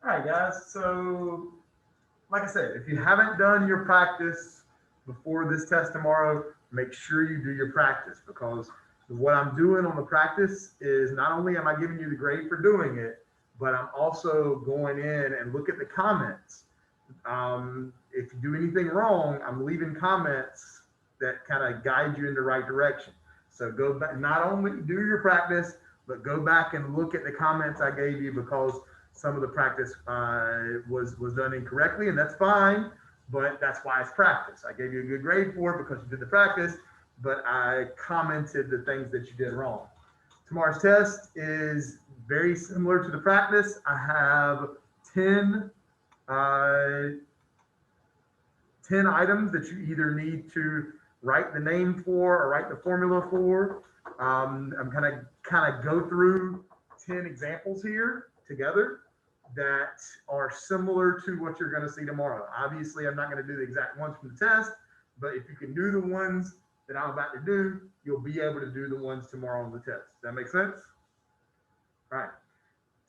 All right, guys. So, like I said, if you haven't done your practice before this test tomorrow, make sure you do your practice, because what I'm doing on the practice is not only am I giving you the grade for doing it, but I'm also going in and look at the comments. If you do anything wrong, I'm leaving comments that kind of guide you in the right direction. So go back, not only do your practice, but go back and look at the comments I gave you, because some of the practice was done incorrectly, and that's fine, but that's why it's practice. I gave you a good grade for it because you did the practice, but I commented the things that you did wrong. Tomorrow's test is very similar to the practice. I have 10 items that you either need to write the name for or write the formula for. I'm kind of go through 10 examples here together that are similar to what you're going to see tomorrow. Obviously, I'm not going to do the exact ones from the test, but if you can do the ones that I'm about to do, you'll be able to do the ones tomorrow on the test. Does that make sense? All right.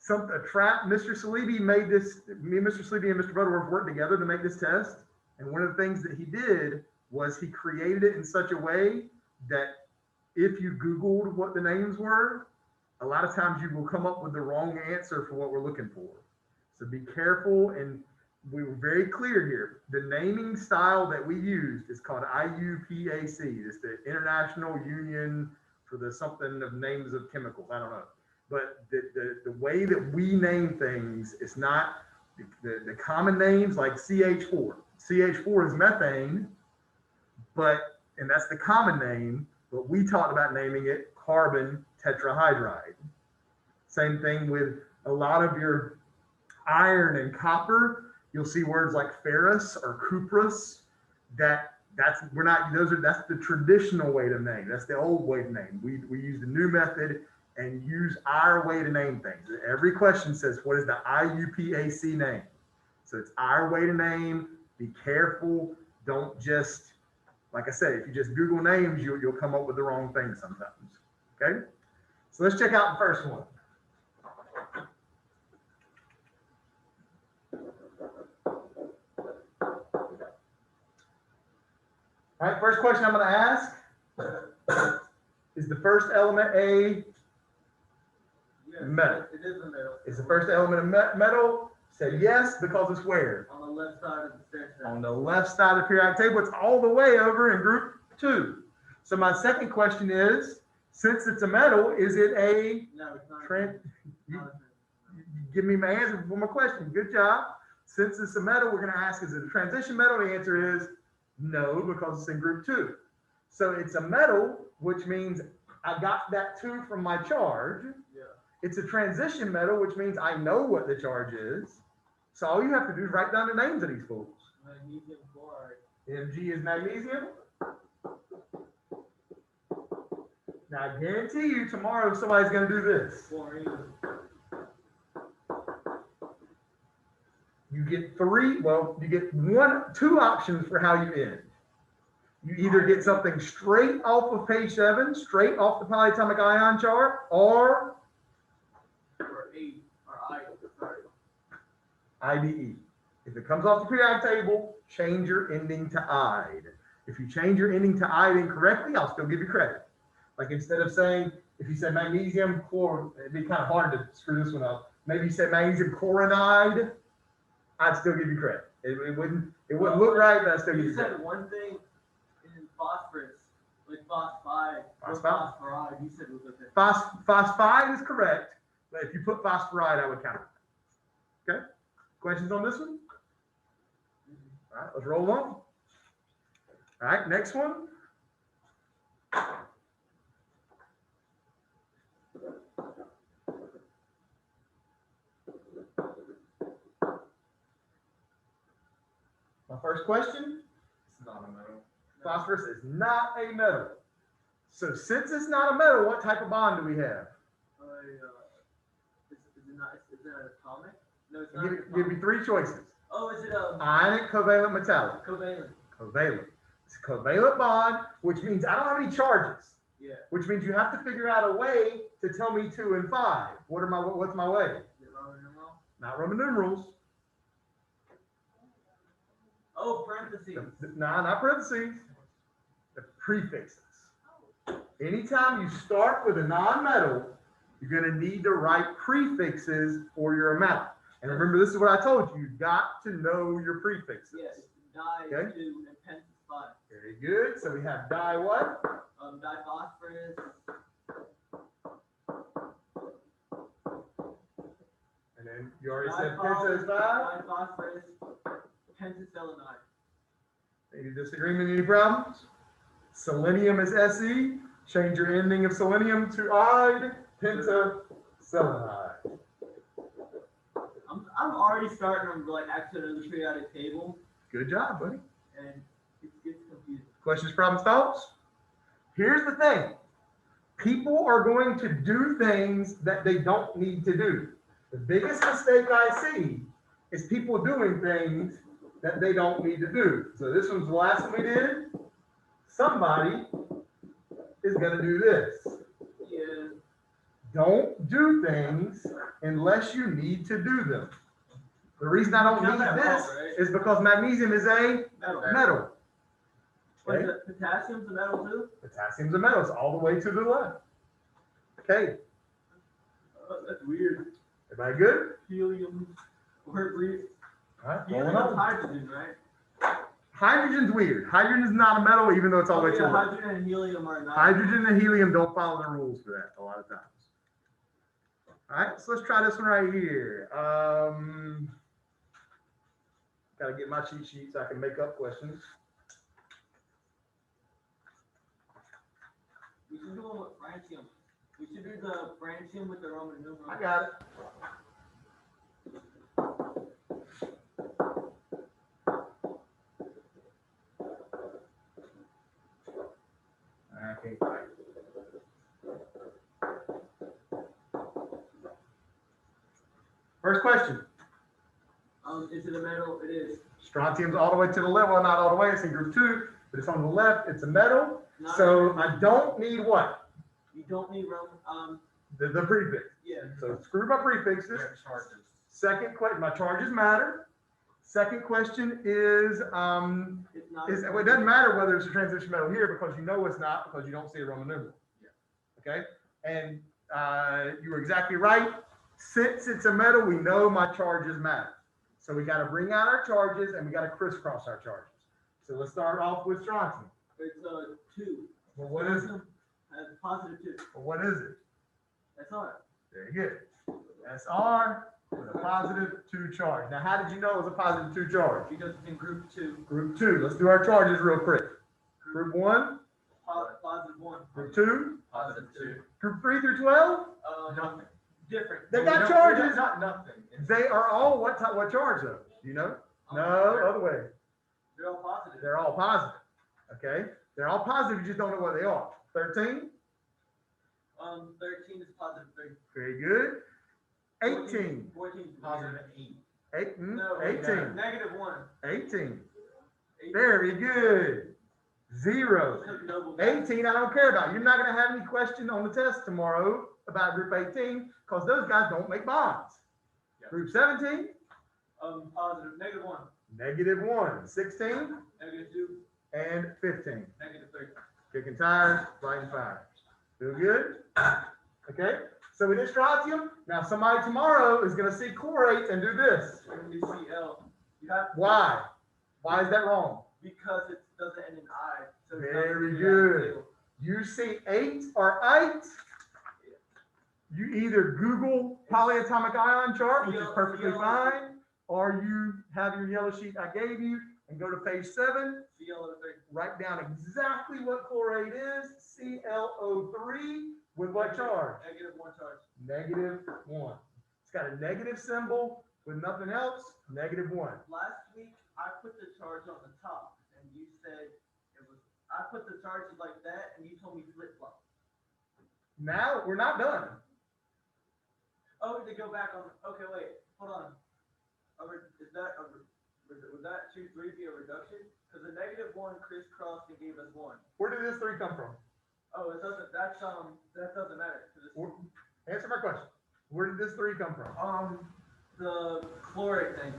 Mr. Salibi made this, me, Mr. Salibi and Mr. Butterworth worked together to make this test. And one of the things that he did was he created it in such a way that if you Googled what the names were, a lot of times you will come up with the wrong answer for what we're looking for. So be careful, and we were very clear here. The naming style that we used is called IUPAC. It's the International Union for the something of names of chemicals. I don't know. But the way that we name things is not the common names like CH4. CH4 is methane, and that's the common name, but we talked about naming it carbon tetrahydride. Same thing with a lot of your iron and copper. You'll see words like ferrous or cuprous. That's the traditional way to name. That's the old way to name. We use the new method and use our way to name things. Every question says, what is the IUPAC name? So it's our way to name. Be careful. Don't just, like I said, if you just Google names, you'll come up with the wrong thing sometimes. Okay? So let's check out the first one. All right, first question I'm going to ask is the first element a metal? It is a metal. Is the first element a metal? Say yes, because it's where? On the left side of the staircase. On the left side of the periodic table. It's all the way over in group 2. So my second question is, since it's a metal, is it a No, it's not. Give me my answer for my question. Good job. Since it's a metal, we're going to ask, is it a transition metal? The answer is no, because it's in group 2. So it's a metal, which means I got that 2 from my charge. Yeah. It's a transition metal, which means I know what the charge is. So all you have to do is write down the names of these fools. Magnesium chloride. Mg is magnesium. Now I guarantee you tomorrow somebody's going to do this. Chlorine. You get two options for how you end. You either get something straight off of page 7, straight off the polyatomic ion chart, or IDE. If it comes off the periodic table, change your ending to "ide." If you change your ending to "ide" incorrectly, I'll still give you credit. Like instead of saying, if you said magnesium chlor, it'd be kind of hard to screw this one up. Maybe you said magnesium chlorinide, I'd still give you credit. It wouldn't look right, but I'd still give you credit. You said one thing in phosphorus, like phosphide, phosphoride, you said it was okay. Phosphide is correct, but if you put phosphoride, I would count it. Okay? Questions on this one? All right, let's roll on. All right, next one. My first question. It's not a metal. Phosphorus is not a metal. So since it's not a metal, what type of bond do we have? Is it atomic? No, it's not. Give me 3 choices. Oh, is it ionic, covalent, metallic? Covalent. Covalent. It's a covalent bond, which means I don't have any charges. Yeah. Which means you have to figure out a way to tell me 2 and 5. What's my way? Not Roman numerals. Oh, parentheses. Nah, not parentheses. The prefixes. Anytime you start with a non-metal, you're going to need to write prefixes for your amount. And remember, this is what I told you. You've got to know your prefixes. Yes, di, Okay. 2, and pence is 5. Very good. So we have di what? Diphosphorus. And then you already said penta is 5. Diphosphorus. Pentaselenide. Any disagreement, any problems? Selenium is Se. Change your ending of selenium to ide. Pentaselenide. I'm already starting on like actually the periodic table, Good job, buddy. and it gets confusing. Questions, problems, thoughts? Here's the thing. People are going to do things that they don't need to do. The biggest mistake I see is people doing things that they don't need to do. So this one's the last one we did. Somebody is going to do this. Yeah. Don't do things unless you need to do them. The reason I don't need this is because magnesium is a metal. Wait, Okay? potassium's a metal too? Potassium's a metal. It's all the way to the left. Okay. That's weird. Everybody good? Helium. Or breathe. All right. Helium Rolling is on. hydrogen, right? Hydrogen's weird. Hydrogen is not a metal, even though it's all the way to the left. Hydrogen and helium are not. Hydrogen and helium don't follow the rules for that a lot of times. All right, so let's try this one right here. Gotta get my cheat sheet so I can make up questions. We should do one with francium. We should do the francium with the Roman numerals. I got it. I can't write. First question. Is it a metal? It is. Strontium's all the way to the left. Well, not all the way. It's in group 2, but it's on the left. It's a metal. Not So a- I don't need what? You don't need Roman. The prefix. Yeah. So screw my prefixes. Second question, my charges matter. Second question is, It's not. well, it doesn't matter whether it's a transition metal here because you know it's not because you don't see a Roman numeral. Okay, and you were exactly right. Since it's a metal, we know my charges matter. So we got to bring out our charges and we got to crisscross our charges. So let's start off with strontium. It's 2. Well, what is it? Has positive 2. Well, what is it? That's all. Very good. SR with a positive 2 charge. Now, how did you know it was a positive 2 charge? Because it's in group 2. Group 2. Let's do our charges real quick. Group 1, Positive 1. group 2, Positive 2. group 3 through 12. Nothing. Different. They got charges. Not nothing. They are all what charge though? Do you know? No, other way. They're all positive. They're all positive. Okay? They're all positive, you just don't know what they are. 13. 13 is positive 3. Very good. 18. 14 is Positive 8. No, 18. negative 1. 18. Very good. 0. 18, I don't care about. You're not going to have any question on the test tomorrow about group 18 because those guys don't make bonds. Yep. Group 17. Positive negative 1. Negative 1. 16 Negative 2. and 15. Negative 3. Kicking tires, lighting fires. Feel good? Okay. So we did strontium. Now somebody tomorrow is going to see chlorate and do this. We're going to do Cl. You have Why? Why is that wrong? because it doesn't end in I. So it's not Very in the good. table. You see 8 or 8. You either Google polyatomic ion chart, which is perfectly fine, or you have your yellow sheet I gave you and go to page 7, Cl03. write down exactly what chlorate is, ClO3 with what charge? Negative 1 charge. Negative 1. It's got a negative symbol with nothing else, negative 1. Last week, I put the charge on the top, and you said it was. I put the charges like that, and you told me flip flop. Now, we're not done. Oh, to go back on. Okay, wait, hold on. Is that would that 2, 3 be a reduction? Because the negative 1 crisscrossed and gave us 1. Where did this 3 come from? Oh, it doesn't. That doesn't matter. 'Cause it's, Answer my question. Where did this 3 come from? the chlorate thing.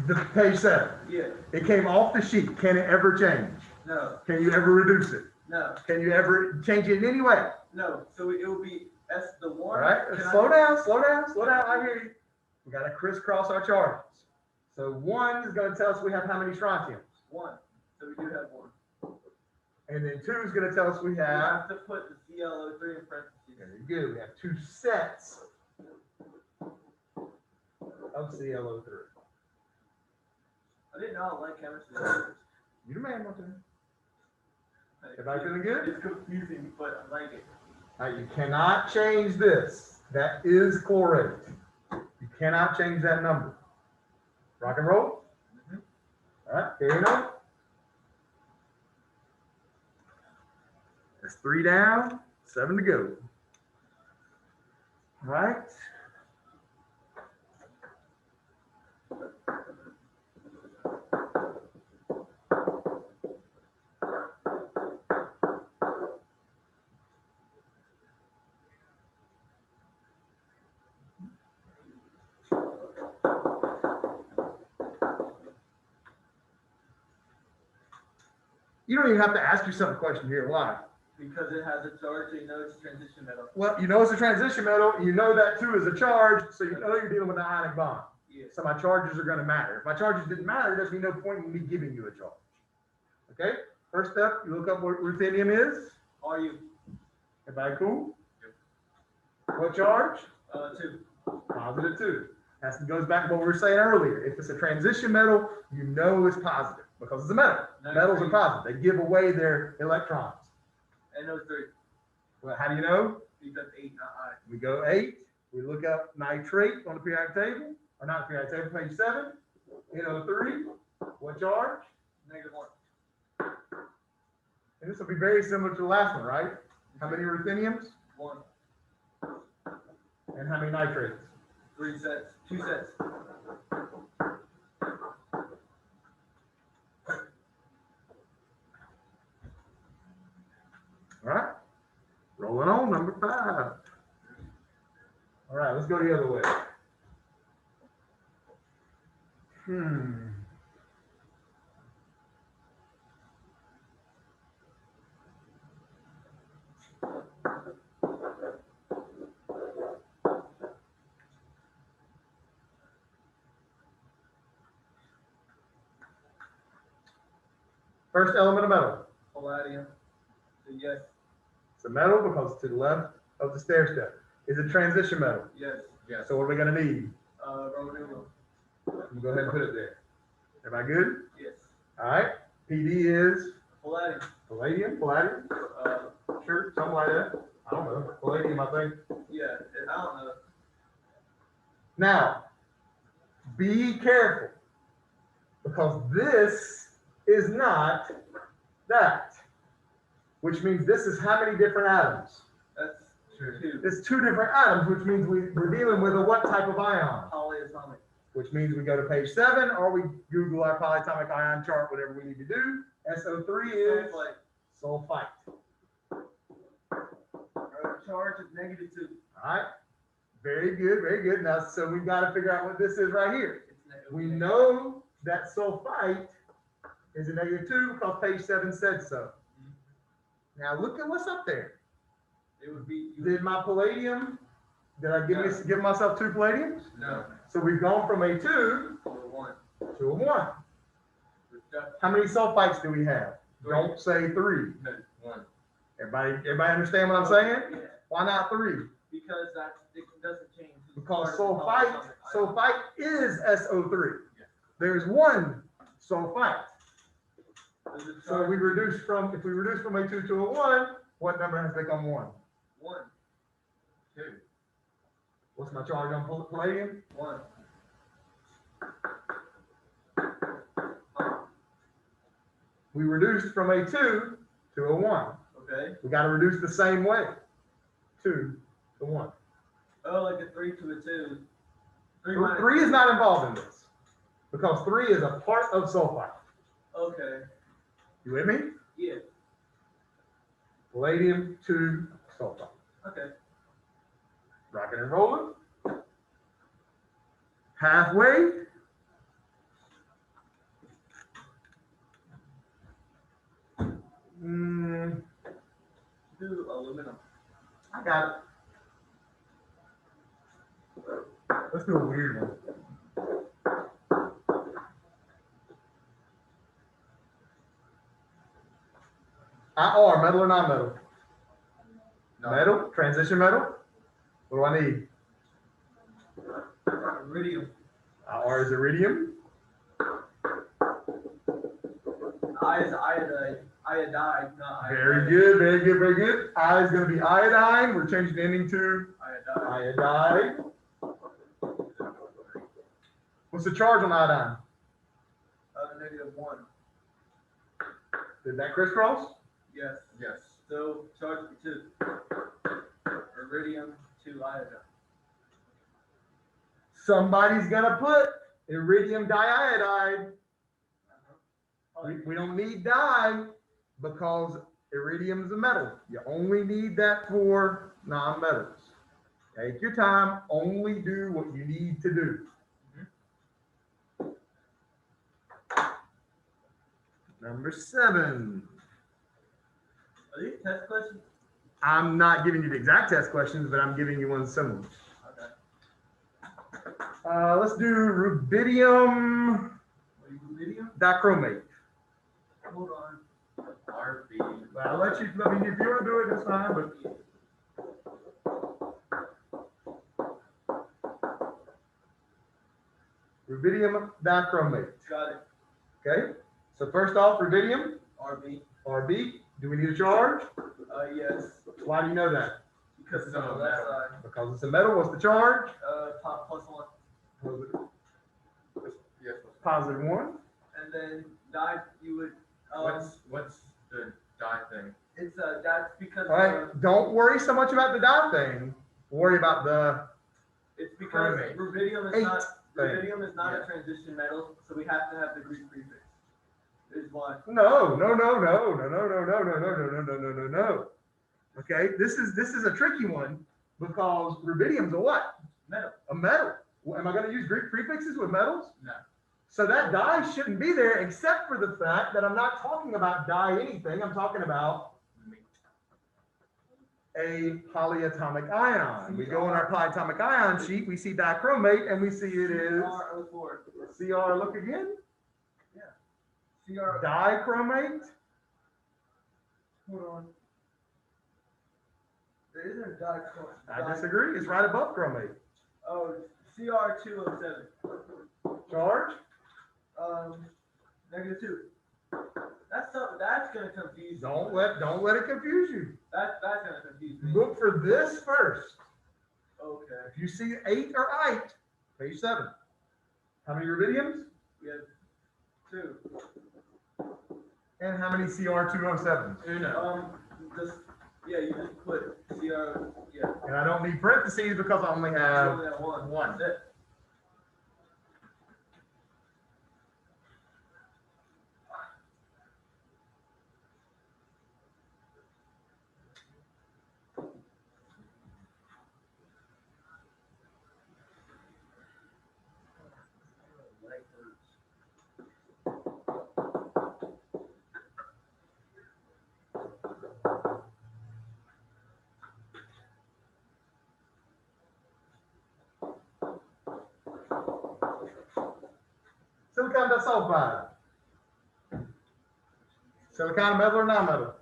The page 7. Yeah. It came off the sheet. Can it ever change? No. Can you ever reduce it? No. Can you ever change it in any way? No. So it will be S the All one. right, slow down. I hear you. We got to crisscross our charges. So 1 is going to tell us we have how many strontiums. 1. So we do have 1. And then 2 is going to tell us we We have, have to put the ClO3 in parentheses. very good, we have 2 sets of ClO3. I didn't know I like chemistry. You the man, Martin. Everybody feeling good? It's confusing, but I like it. All right, you cannot change this. That is chlorate. You cannot change that number. Rock and roll? All right, carrying on. That's 3 down, 7 to go. All right. You don't even have to ask yourself a question here. Why? Because it has a charge, you know it's transition metal. Well, you know it's a transition metal. You know that too is a charge, so you know you're dealing with an ionic bond. Yeah. So my charges are going to matter. If my charges didn't matter, there's be no point in me giving you a charge. Okay. First step, you look up what ruthenium is. Are you? Everybody cool? Yep. What charge? 2. Positive 2. That goes back to what we were saying earlier. If it's a transition metal, you know it's positive because it's a metal. Metals are positive. They give away their electrons. NO3. Well, how do you know? Because 8, not I. We go 8. We look up nitrate on the periodic table, or not the periodic table, page 7. NO3. What charge? -1. And this will be very similar to the last one, right? How many rutheniums? 1. And how many nitrates? 3 sets. 2 sets. All right. Rolling on, number 5. All right, let's go the other way. First element of metal. Palladium. So yes. It's a metal because it's to the left of the stair step. Is it transition metal? Yes. Yes. So what are we going to need? Rhodonium. We'll go ahead and put it there. Everybody good? Yes. All right. PD is Palladium. palladium. Sure, something like that. I don't know. Palladium, I think. Yeah, I don't know. Now, be careful because this is not that, which means this is how many different atoms? That's 2. It's 2 different atoms, which means we're dealing with a what type of ion? Polyatomic. Which means we go to page 7 or we Google our polyatomic ion chart, whatever we need to do. SO3 is sulfite. Charge of -2. All right. Very good, very good. Now, so we've got to figure out what this is right here. We know that sulfite is a -2 because page 7 said so. Now look at what's up there. It would be. Did my palladium, did I give myself 2 palladiums? No. So we've gone from a 2 To a 1. to a 1. How many sulfites do we have? 3. Don't say 3. No, 1. Everybody understand what I'm saying? Yeah. Why not 3? Because it doesn't change. Because sulfite is SO3. Yeah. There's 1 sulfite. So if we we reduce from a 2 to a 1, what number has become 1? 1. 2. What's my charge on palladium? 1. We reduced from a 2 to a 1. Okay. We got to reduce the same way. 2 to 1. Oh, like a 3 to a 2. 3 is not involved in this because 3 is a part of sulfite. Okay. You with me? Yeah. Palladium to sulfite. Okay. Rocking and rolling. Pathway. Do aluminum. I got it. Let's do a weird one. IR, metal or non-metal? No. Metal, transition metal. What do I need? Iridium. IR is iridium. I is iodide. Iodide, not iodide. Very good, very good, very good. I is going to be iodine. We're changing the ending to Iodide. iodide. What's the charge on iodine? -1. Did that crisscross? Yes. Yes. So charge to iridium to iodine. Somebody's going to put iridium diiodide. We don't need dye because iridium is a metal. You only need that for non-metals. Take your time. Only do what you need to do. Number 7. Are these test questions? I'm not giving you the exact test questions, but I'm giving you one similar. Okay. Let's do rubidium Iridium? dichromate. Hold on. RB. I'll let you, if you want to do it, it's fine, but rubidium dichromate. Got it. Okay, so first off, rubidium, RB. RB. Do we need a charge? Yes. Why do you know that? Because it's on the left side. Because it's a metal. What's the charge? Top +1. Yes. Positive 1. And then dye, you would, What's the dye thing? it's, that's because, All right, don't worry so much about the dye thing. Worry about the it's because Chromate. rubidium Eight is not, thing. rubidium is not Yeah. a transition metal, so we have to have the Greek prefix. There's one. no. Okay, this is a tricky one because rubidium's a what? Metal. A metal. Well, am I going to use Greek prefixes with metals? No. So that dye shouldn't be there, except for the fact that I'm not talking about dye anything. I'm talking about a polyatomic ion. We go on our polyatomic ion sheet, we see dichromate, and we see it is CR04. CR. Look again. CR. Dichromate. Hold on. There isn't a dichromate. I disagree. It's right above chromate. Oh, CR207. Charge. -2. That's gonna confuse you. Don't let it confuse you. That's gonna confuse me. Look for this first. Okay. If you see 8 or 8, page 7. How many rubidiums? We have 2. And how many CR207s? Just you just put CR. Yeah. And I don't need parentheses because I only You have only have one. one. That's it. Silicon disulfide. Silicon metal or non-metal?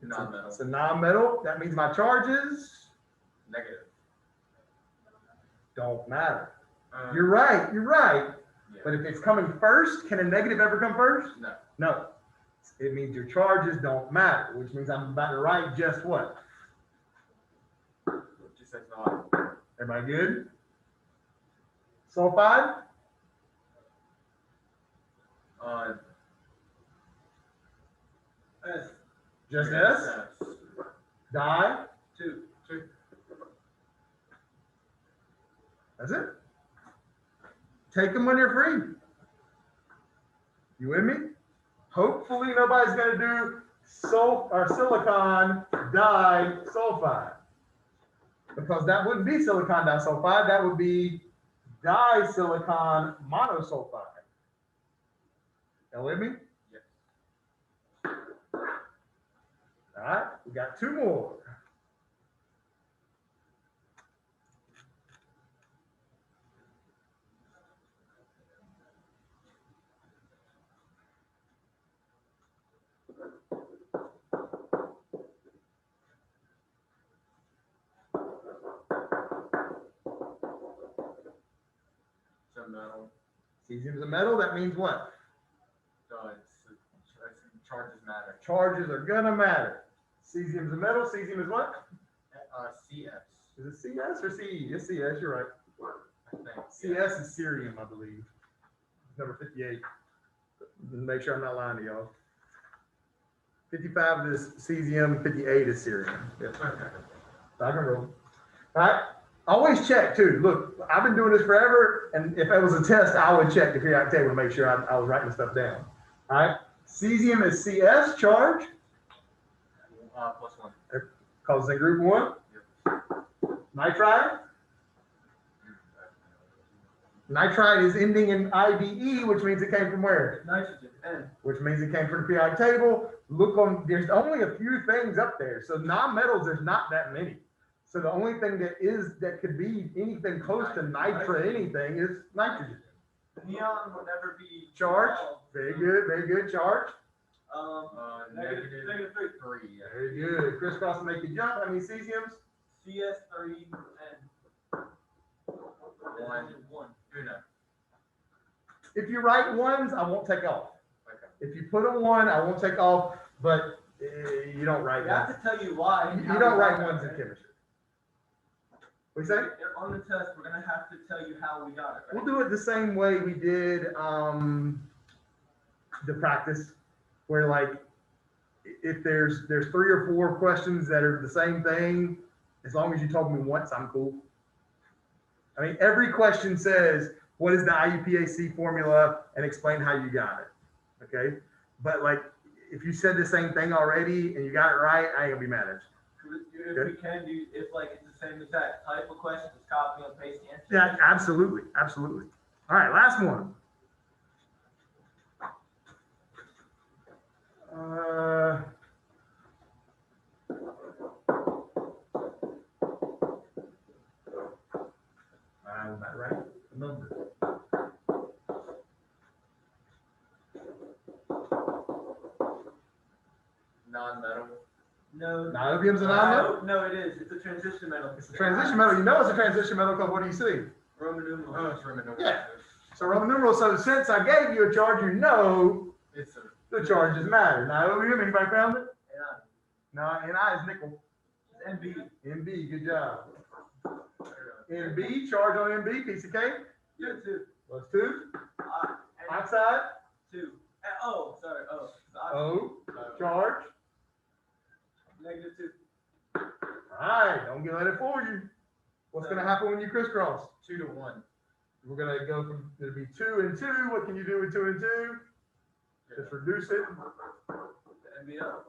Non-metal. It's a non-metal. That means my charges Negative. don't matter. Uh, You're right. Yeah. But if it's coming first, can a negative ever come first? No. No. It means your charges don't matter, which means I'm about to write just what? Just says not. Everybody good? Sulfide? S. Just yes, S? yes. Di? 2. That's it. Take them when you're free. You with me? Hopefully nobody's gonna do silicon disulfide. because that wouldn't be silicon disulfide, that would be disilicon monosulfide. Y'all with me? Yes. All right, we got two more. So metal. Cesium's a metal, that means what? Charges matter. Charges are gonna matter. Cesium's a metal, cesium is what? CS. Is it CS or CE? It's CS, you're right. I think. CS is cerium, I believe. Number 58. Make sure I'm not lying to y'all. 55 is cesium, 58 is cerium. Yep. Okay. Rock and roll. All right. Always check too. Look, I've been doing this forever, and if it was a test, I would check the periodic table to make sure I was writing stuff down. All right. Cesium is CS charge. +1. Causes in group 1. Nitride. Nitride is ending in IBE, which means it came from where? Nitrogen, N. Which means it came from the periodic table. Look on, there's only a few things up there. So non-metals, there's not that many. So the only thing that could be anything close to nitra anything is nitrogen. Neon will never be Charge. Very good, very good. Charge. Negative 3. Yeah. Very good. Crisscross will make you jump. How many cesiums? CS3 and 1. Uno. If you write ones, I won't take off. Okay. If you put a 1, I won't take off, but you don't write I have ones. to tell you why. You don't write ones in chemistry. What you say? On the test, we're gonna have to tell you how we got it. Right? We'll do it the same way we did the practice, where like if there's 3 or 4 questions that are the same thing, as long as you told me once, I'm cool. I mean, every question says, what is the IUPAC formula, and explain how you got it. Okay, but like if you said the same thing already and you got it right, I ain't gonna be mad at you. If we can do, if like it's the same exact type of question, just copy and paste the answer. Yeah, absolutely, absolutely. All right, last one. I'm not right. Number. Non-metal. No. Niobium's a non-metal? No, it is. It's a transition metal. It's a transition metal. You know it's a transition metal because what do you see? Roman numeral. Oh, it's Roman numeral. Yeah. So Roman numeral. So since I gave you a charge, you know It's a. the charges matter. Niobium, anybody found it? Yeah. No, Ni is nickel. NB. NB, good job. NB, charge on NB, piece of cake. Yeah, 2. What's 2? And Oxide. 2. Oh, sorry. Oh. O, charge. Negative 2. All right, don't get let it fool you. What's going to happen when you crisscross? 2 to 1. We're going to go from, it'll be 2 and 2. What can you do with 2 and 2? Just reduce it. NB up.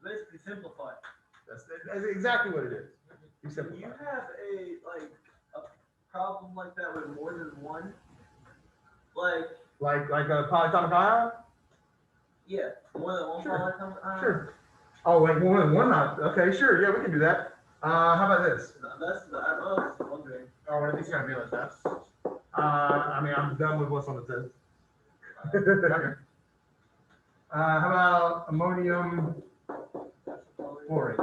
Basically simplify. That's exactly what it is. You Do simplify. you have a problem like that with more than one? Like a polyatomic ion? Yeah, more than one Sure. polyatomic ion? Sure. Oh, like more than one not. Okay, sure. Yeah, we can do that. How about this? That's I was wondering. Oh, what are these gonna be like that? I mean, I'm done with what's on the test. Okay. How about ammonium chlorate?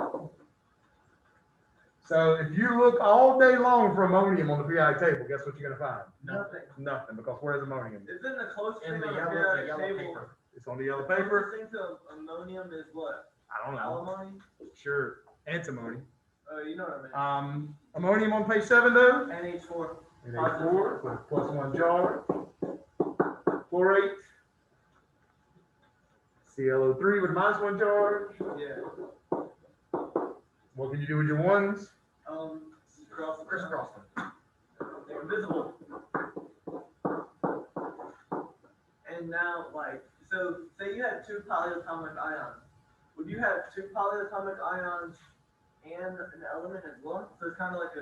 So if you look all day long for ammonium on the periodic table, guess what you're gonna find? Nothing. Nothing, because where's ammonium? Isn't the closest In thing the on the yellow periodic table? paper. It's on the yellow Closest paper. thing to ammonium is what? I don't know. Alimony? Sure. Antimony. You know what I mean. Ammonium on page 7 though. NH4. NH4 with +1 charge. Chlorate. ClO3 with -1 charge. Yeah. What can you do with your ones? Cross the Crisscross them. They're invisible. And now, so say you had 2 polyatomic ions. Would you have 2 polyatomic ions and an element as well? So it's kind of like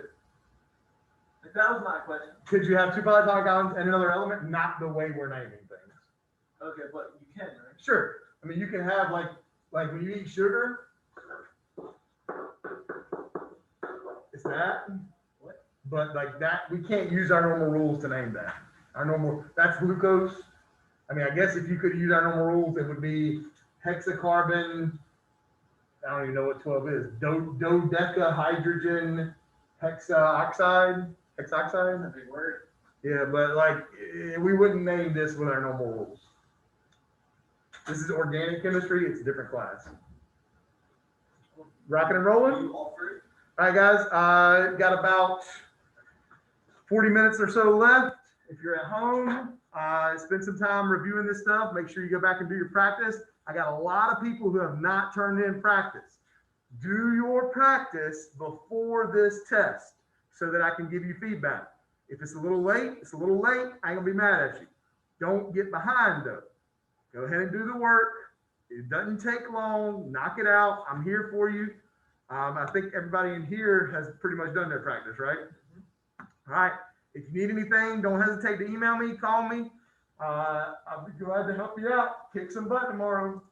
that was my question. Could you have two polyatomic islands and another element? Not the way we're naming things. Okay, but you can, right? Sure. I mean, you can have like when you eat sugar, it's that. What? But like that, we can't use our normal rules to name that. That's glucose. I mean, I guess if you could use our normal rules, it would be hexacarbon. I don't even know what 12 is. Dodecahydrogen hexoxide. That's a big word. Yeah, but like we wouldn't name this with our normal rules. This is organic chemistry. It's a different class. Rocking and rolling. You all free? All right, guys. Got about 40 minutes or so left. If you're at home, spend some time reviewing this stuff. Make sure you go back and do your practice. I got a lot of people who have not turned in practice. Do your practice before this test so that I can give you feedback. If it's a little late, it's a little late. I ain't gonna be mad at you. Don't get behind though. Go ahead and do the work. It doesn't take long. Knock it out. I'm here for you. I think everybody in here has pretty much done their practice, right? All right. If you need anything, don't hesitate to email me, call me. I'll be glad to help you out. Kick some butt tomorrow.